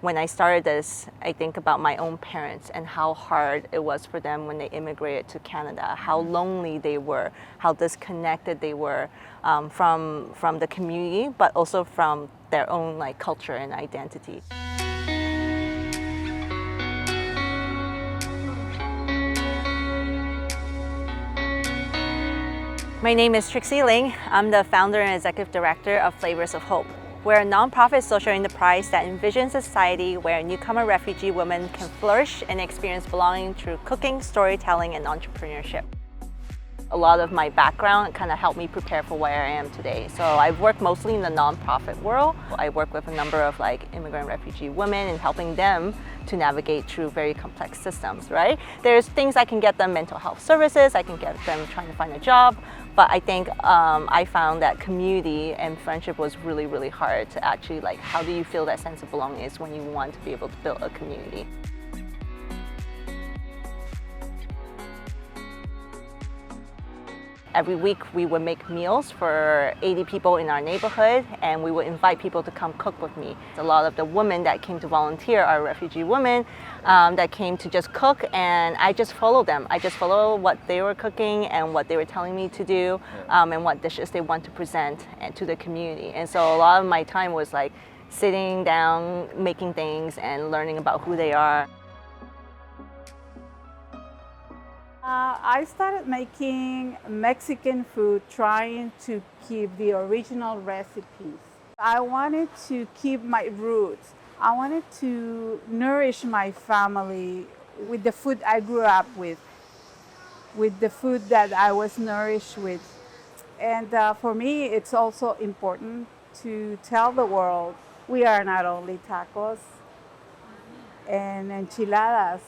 when I started this, I think about my own parents and how hard it was for them when they immigrated to Canada, how lonely they were, how disconnected they were from the community, but also from their own like culture and identity. My name is Trixie Ling. I'm the founder and executive director of Flavours of Hope. We're a nonprofit social enterprise that envisions a society where newcomer refugee women can flourish and experience belonging through cooking, storytelling, and entrepreneurship. A lot of my background kind of helped me prepare for where I am today. So I've worked mostly in the nonprofit world. I work with a number of like immigrant refugee women and helping them to navigate through very complex systems, right? There's things I can get them mental health services, I can get them trying to find a job, but I think I found that community and friendship was really, really hard to actually like, how do you feel that sense of belonging is when you want to be able to build a community? Every week we would make meals for 80 people in our neighborhood and we would invite people to come cook with me. A lot of the women that came to volunteer are refugee women that came to just cook, and I just followed them. I just follow what they were cooking and what they were telling me to do and what dishes they want to present to the community. And so a lot of my time was like sitting down, making things and learning about who they are. I started making Mexican food, trying to keep the original recipes. I wanted to keep my roots. I wanted to nourish my family with the food I grew up with the food that I was nourished with. And for me, it's also important to tell the world we are not only tacos and enchiladas.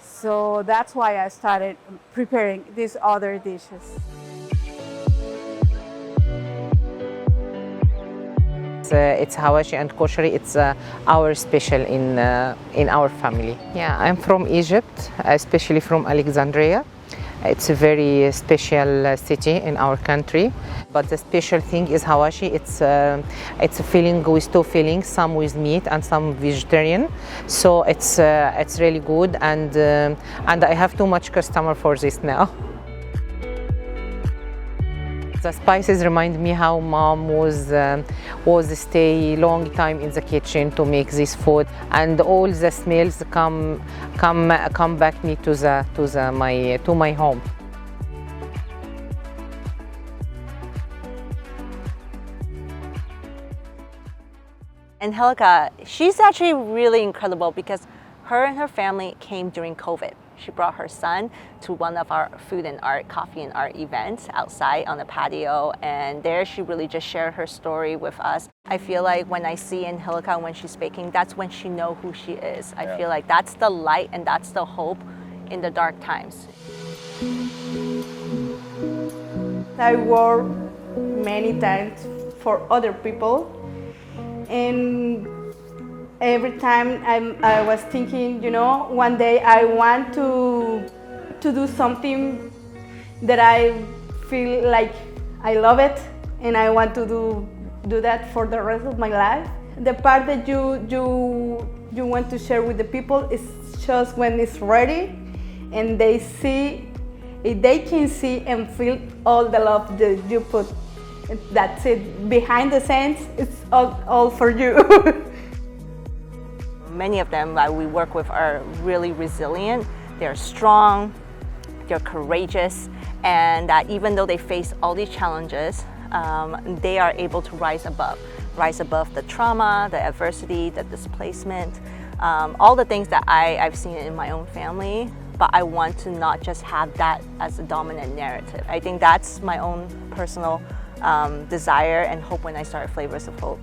So that's why I started preparing these other dishes. It's hawashi and koshari. It's our special in our family. Yeah, I'm from Egypt, especially from Alexandria. It's a very special city in our country. But the special thing is hawashi. It's a filling with two fillings, some with meat and some vegetarian. So it's really good, and I have too much customer for this now. The spices remind me how mom was stay long time in the kitchen to make this food, and all the smells come back me to my home. Angelica, she's actually really incredible because her and her family came during COVID. She brought her son to one of our food and art, coffee and art events outside on the patio, and there she really just shared her story with us. I feel like when I see Angelica when she's baking, that's when she knows who she is. I feel like that's the light and that's the hope in the dark times. I work many times for other people, and every time I was thinking, one day I want to do something that I feel like I love it, and I want to do that for the rest of my life. The part that you want to share with the people is just when it's ready, and they can see and feel all the love that you put. That's it. Behind the scenes, it's all for you. Many of them that we work with are really resilient, they're strong, they're courageous, and that even though they face all these challenges, they are able to rise above the trauma, the adversity, the displacement, all the things that I've seen in my own family, but I want to not just have that as a dominant narrative. I think that's my own personal desire and hope when I started Flavours of Hope.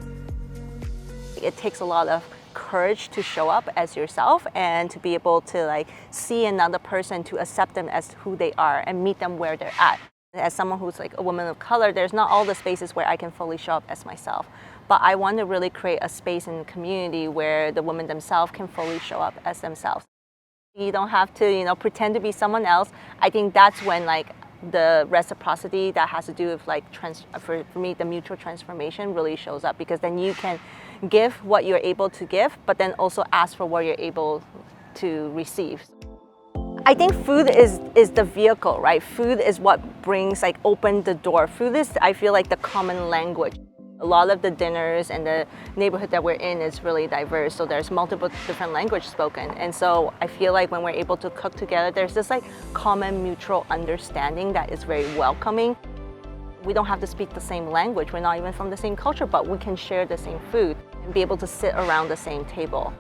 It takes a lot of courage to show up as yourself and to be able to like see another person, to accept them as who they are and meet them where they're at. As someone who's like a woman of color, there's not all the spaces where I can fully show up as myself. But I want to really create a space in the community where the women themselves can fully show up as themselves. You don't have to, pretend to be someone else. I think that's when like the reciprocity that has to do with like for me the mutual transformation really shows up, because then you can give what you're able to give, but then also ask for what you're able to receive. I think food is the vehicle, right? Food is what brings, like, open the door. Food is, I feel like, the common language. A lot of the dinners and the neighborhood that we're in is really diverse, so there's multiple different languages spoken. And so I feel like when we're able to cook together, there's this like common mutual understanding that is very welcoming. We don't have to speak the same language, we're not even from the same culture, but we can share the same food and be able to sit around the same table.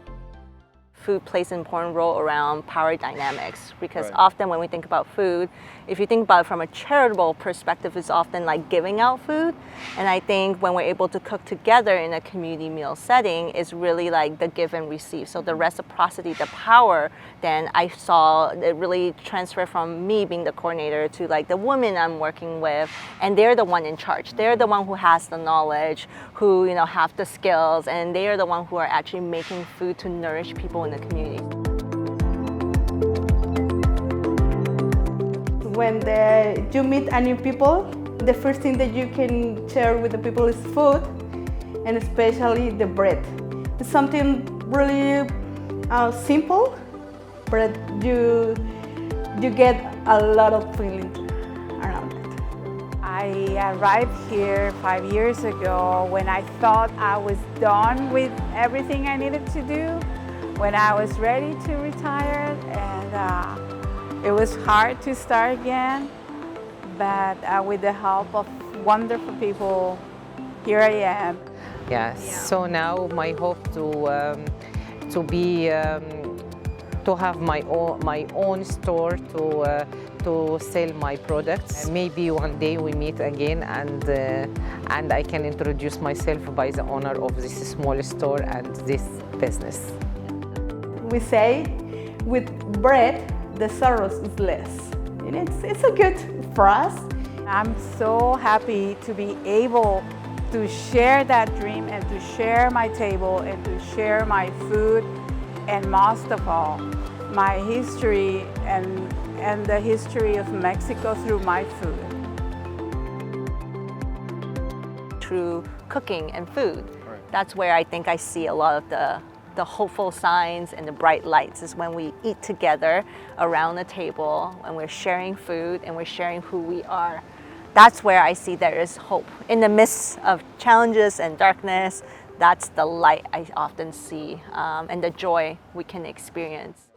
Food plays an important role around power dynamics, because often when we think about food, if you think about it from a charitable perspective, it's often like giving out food. And I think when we're able to cook together in a community meal setting, it's really like the give and receive. So the reciprocity, the power, then I saw it really transfer from me being the coordinator to like the women I'm working with, and they're the one in charge. They're the one who has the knowledge, who have the skills, and they are the one who are actually making food to nourish people in the community. When you meet a new people, the first thing that you can share with the people is food, and especially the bread. It's something really simple, but you get a lot of feeling around it. I arrived here 5 years ago when I thought I was done with everything I needed to do, when I was ready to retire, and it was hard to start again, but with the help of wonderful people, here I am. Yes. So now my hope to have my own store to sell my products. Maybe one day we meet again, and I can introduce myself by the owner of this small store and this business. We say, with bread, the sorrows is less. And it's a good for us. I'm so happy to be able to share that dream and to share my table and to share my food, and most of all, my history and the history of Mexico through my food. Through cooking and food, that's where I think I see a lot of the hopeful signs and the bright lights, is when we eat together around the table, and we're sharing food and we're sharing who we are. That's where I see there is hope. In the midst of challenges and darkness, that's the light I often see, and the joy we can experience.